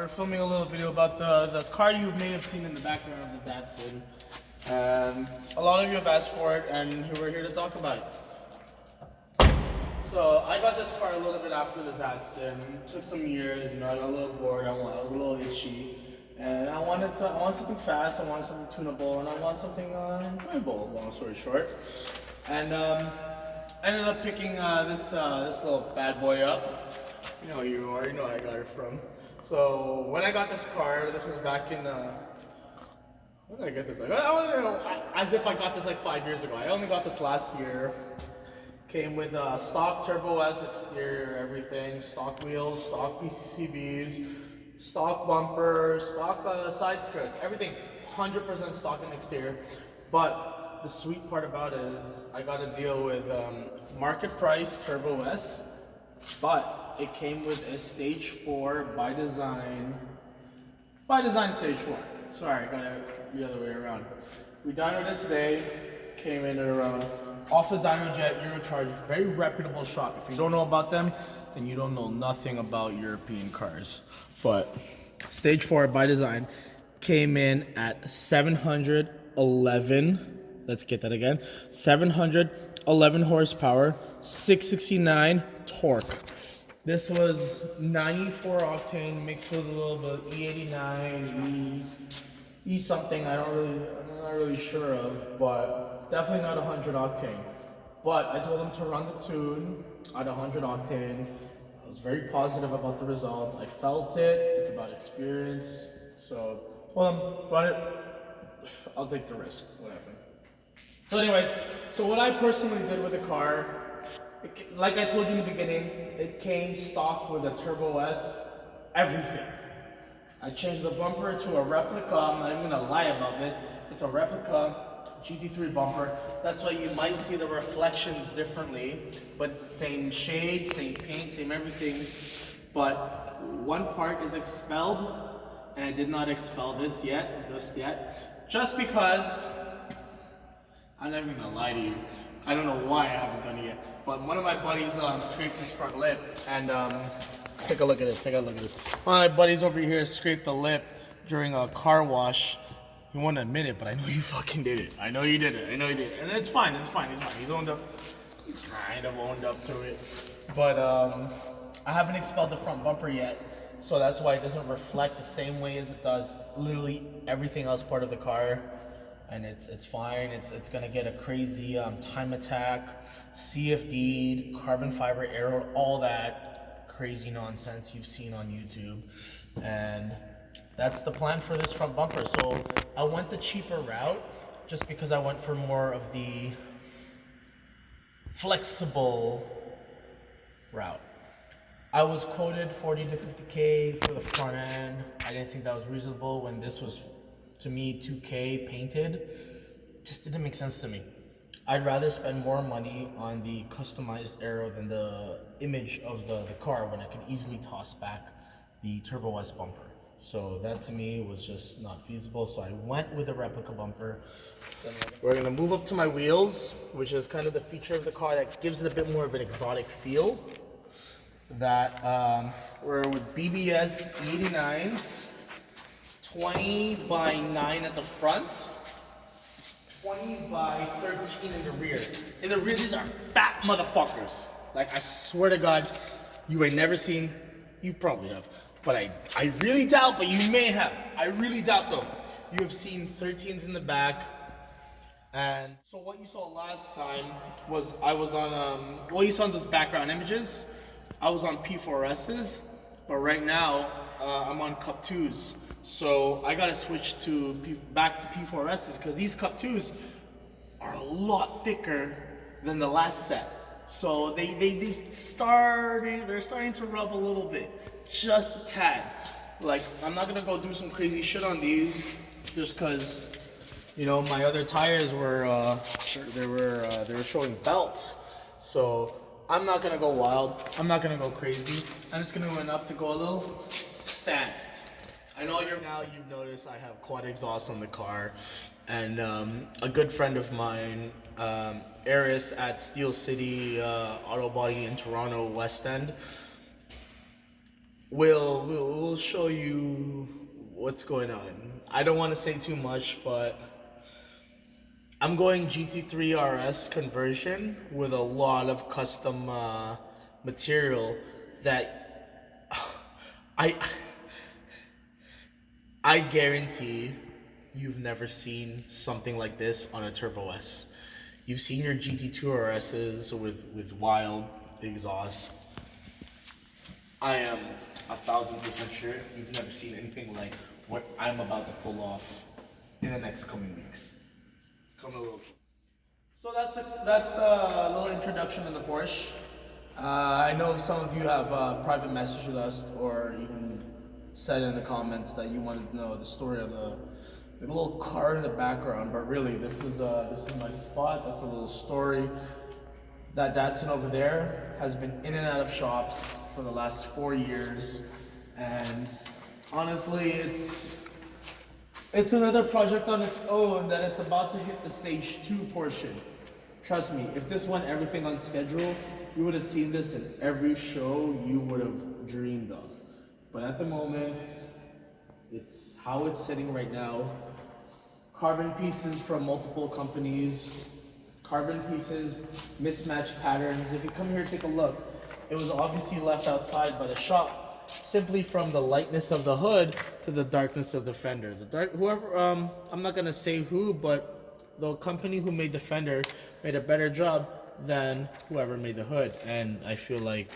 we're filming a little video about the car you may have seen in the background of the Datsun. And a lot of you have asked for it, and we're here to talk about it. So I got this car a little bit after the Datsun. It took some years, I got a little bored, I was a little itchy. And I want something fast, I want something tunable, and I want something enjoyable, long story short. And I ended up picking this little bad boy up. You already know I got it from. So when I got this car, this was back in, when did I get this? I don't know, as if I got this like 5 years ago. I only got this last year. Came with stock Turbo S exterior, everything, stock wheels, stock PCCBs, stock bumper, stock side skirts, everything 100% stock in exterior. But the sweet part about it is I got a deal with market price Turbo S, but it came with a stage 4 by design stage 4. Sorry, I got it the other way around. We dynoed it today, came in at around off the Dynojet Eurocharge, very reputable shop. If you don't know about them, then you don't know nothing about European cars. But stage 4 by design came in at 711. Let's get that again. 711 horsepower, 669 torque. This was 94 octane mixed with a little bit of E89, E something. I'm not really sure of, but definitely not 100 octane. But I told him to run the tune at 100 octane. I was very positive about the results. I felt it. It's about experience. So, well, run it. I'll take the risk. Whatever. So, anyways, so what I personally did with the car, like I told you in the beginning, it came stock with a Turbo S, everything. I changed the bumper to a replica. I'm not even gonna lie about this. It's a replica GT3 bumper. That's why you might see the reflections differently, but it's the same shade, same paint, same everything. But one part is expelled, and I did not expel this yet, just because, I'm not even gonna lie to you. I don't know why I haven't done it yet, but one of my buddies scraped his front lip, and take a look at this. One of my buddies over here scraped the lip during a car wash. He won't admit it, but I know you fucking did it. I know you did it. And it's fine. He's owned up. He's kind of owned up to it. But I haven't expelled the front bumper yet, so that's why it doesn't reflect the same way as it does literally everything else part of the car. And it's fine. It's gonna get a crazy time attack, CFD, carbon fiber aero, all that crazy nonsense you've seen on YouTube. And that's the plan for this front bumper. So I went the cheaper route just because I went for more of the flexible route. I was quoted 40 to 50K for the front end. I didn't think that was reasonable when this was, to me, 2K painted. Just didn't make sense to me. I'd rather spend more money on the customized aero than the image of the car when I could easily toss back the Turbo S bumper. So that to me was just not feasible. So I went with a replica bumper. We're gonna move up to my wheels, which is kind of the feature of the car that gives it a bit more of an exotic feel. That we're with BBS 89s, 20 by 9 at the front, 20 by 13 in the rear. In the rear, these are fat motherfuckers. Like, I swear to God, you ain't never seen, you probably have, but I really doubt, but you may have. I really doubt though. You have seen 13s in the back. And so what you saw last time was I was on, what you saw in those background images, I was on P4Ss, but right now I'm on Cup 2s. So I gotta switch back to P4Ss because these Cup 2s are a lot thicker than the last set. So they're starting to rub a little bit, just a tad. Like, I'm not gonna go do some crazy shit on these just because, my other tires were they were showing belts. So I'm not gonna go wild. I'm not gonna go crazy. I'm just gonna do enough to go a little stanced. I know you've noticed I have quad exhaust on the car, and a good friend of mine, Eris at Steel City Auto Body in Toronto, West End, we'll show you what's going on. I don't want to say too much, but I'm going GT3 RS conversion with a lot of custom material that I I guarantee you've never seen something like this on a Turbo S. You've seen your GT2 RSs with wild exhaust. I am 1,000% sure you've never seen anything like what I'm about to pull off in the next coming weeks. Come a little. So that's the little introduction to the Porsche. I know some of you have private messaged us or even said in the comments that you wanted to know the story of the little car in the background, but really this is my spot. That's a little story. That Datsun over there has been in and out of shops for the last 4 years, and honestly, it's another project on its own that it's about to hit the stage 2 portion. Trust me, if this went everything on schedule, you would have seen this in every show you would have dreamed of. But at the moment, it's how it's sitting right now. Carbon pieces from multiple companies, carbon pieces, mismatched patterns. If you come here, take a look. It was obviously left outside by the shop, simply from the lightness of the hood to the darkness of the fender. I'm not gonna say who, but the company who made the fender made a better job than whoever made the hood. And I feel like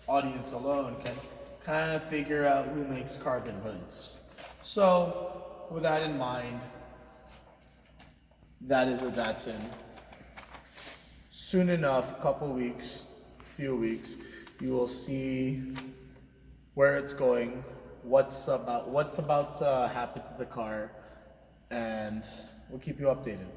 audience alone can kind of figure out who makes carbon hoods. So with that in mind, that is the Datsun. Soon enough, few weeks, you will see where it's going, what's about to happen to the car, and we'll keep you updated.